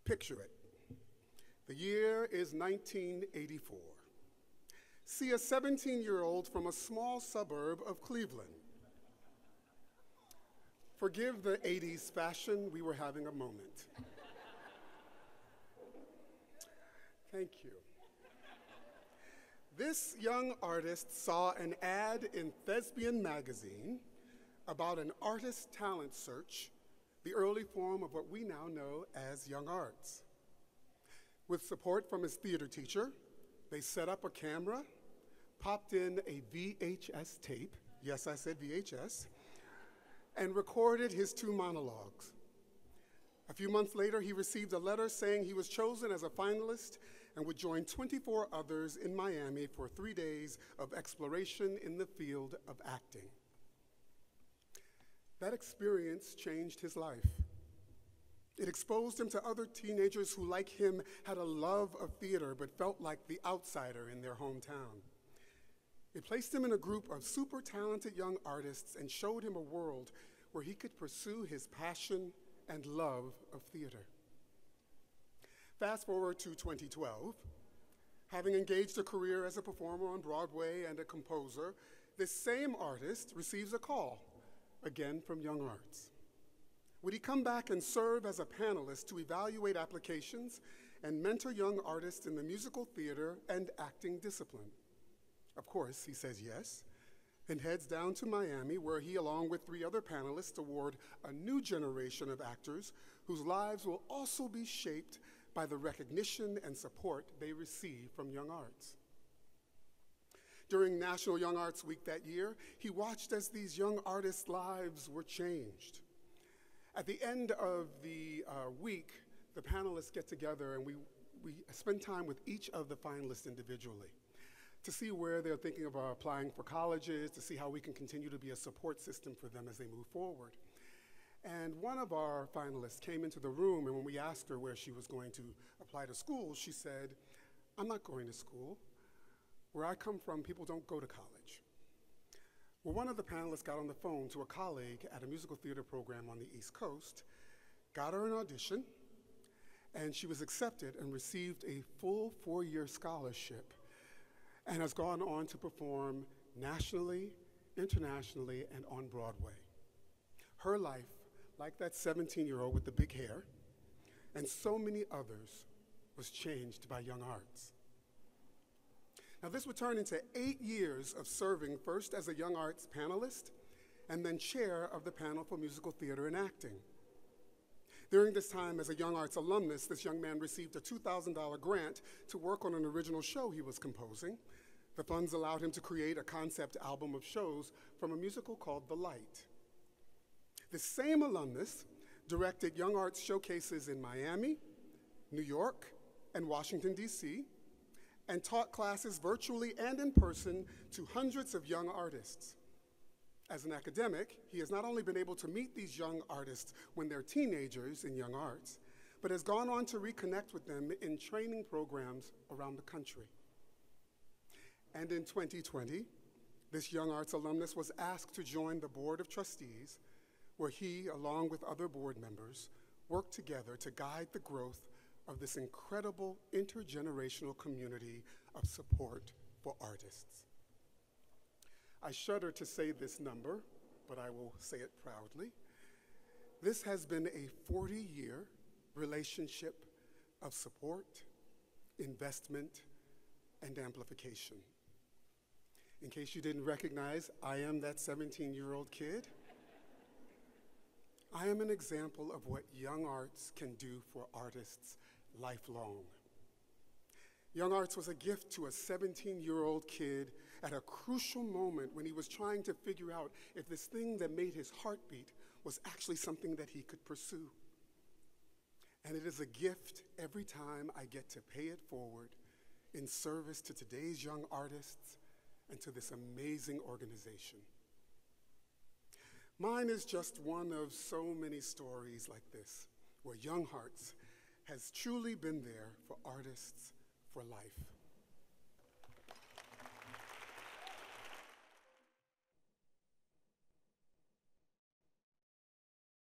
Picture it. The year is 1984. See a 17-year-old from a small suburb of Cleveland. Forgive the 80s fashion, we were having a moment. Thank you. This young artist saw an ad in Thespian magazine about an artist talent search, the early form of what we now know as Young Arts. With support from his theater teacher, they set up a camera, popped in a VHS tape, yes, I said VHS, and recorded his 2 monologues. A few months later, he received a letter saying he was chosen as a finalist and would join 24 others in Miami for 3 days of exploration in the field of acting. That experience changed his life. It exposed him to other teenagers who, like him, had a love of theater but felt like the outsider in their hometown. It placed him in a group of super talented young artists and showed him a world where he could pursue his passion and love of theater. Fast forward to 2012. Having engaged a career as a performer on Broadway and a composer, this same artist receives a call, again from Young Arts. Would he come back and serve as a panelist to evaluate applications and mentor young artists in the musical theater and acting discipline? Of course, he says yes, and heads down to Miami, where he, along with 3 other panelists, award a new generation of actors whose lives will also be shaped by the recognition and support they receive from Young Arts. During National Young Arts Week that year, he watched as these young artists' lives were changed. At the end of the week, the panelists get together and we spend time with each of the finalists individually to see where they're thinking of applying for colleges, to see how we can continue to be a support system for them as they move forward. And one of our finalists came into the room, and when we asked her where she was going to apply to school, she said, "I'm not going to school. Where I come from, people don't go to college." Well, one of the panelists got on the phone to a colleague at a musical theater program on the East Coast, got her an audition, and she was accepted and received a full 4-year scholarship and has gone on to perform nationally, internationally, and on Broadway. Her life, like that 17-year-old with the big hair, and so many others, was changed by Young Arts. Now, this would turn into 8 years of serving first as a Young Arts panelist and then chair of the panel for musical theater and acting. During this time as a Young Arts alumnus, this young man received a $2,000 grant to work on an original show he was composing. The funds allowed him to create a concept album of shows from a musical called The Light. The same alumnus directed Young Arts showcases in Miami, New York, and Washington, D.C., and taught classes virtually and in person to hundreds of young artists. As an academic, he has not only been able to meet these young artists when they're teenagers in Young Arts, but has gone on to reconnect with them in training programs around the country. And in 2020, this Young Arts alumnus was asked to join the Board of Trustees, where he, along with other board members, worked together to guide the growth of this incredible intergenerational community of support for artists. I shudder to say this number, but I will say it proudly. This has been a 40-year relationship of support, investment, and amplification. In case you didn't recognize, I am that 17-year-old kid. I am an example of what Young Arts can do for artists lifelong. Young Arts was a gift to a 17-year-old kid at a crucial moment when he was trying to figure out if this thing that made his heart beat was actually something that he could pursue. And it is a gift every time I get to pay it forward in service to today's young artists and to this amazing organization. Mine is just one of so many stories like this, where Young Arts has truly been there for artists for life.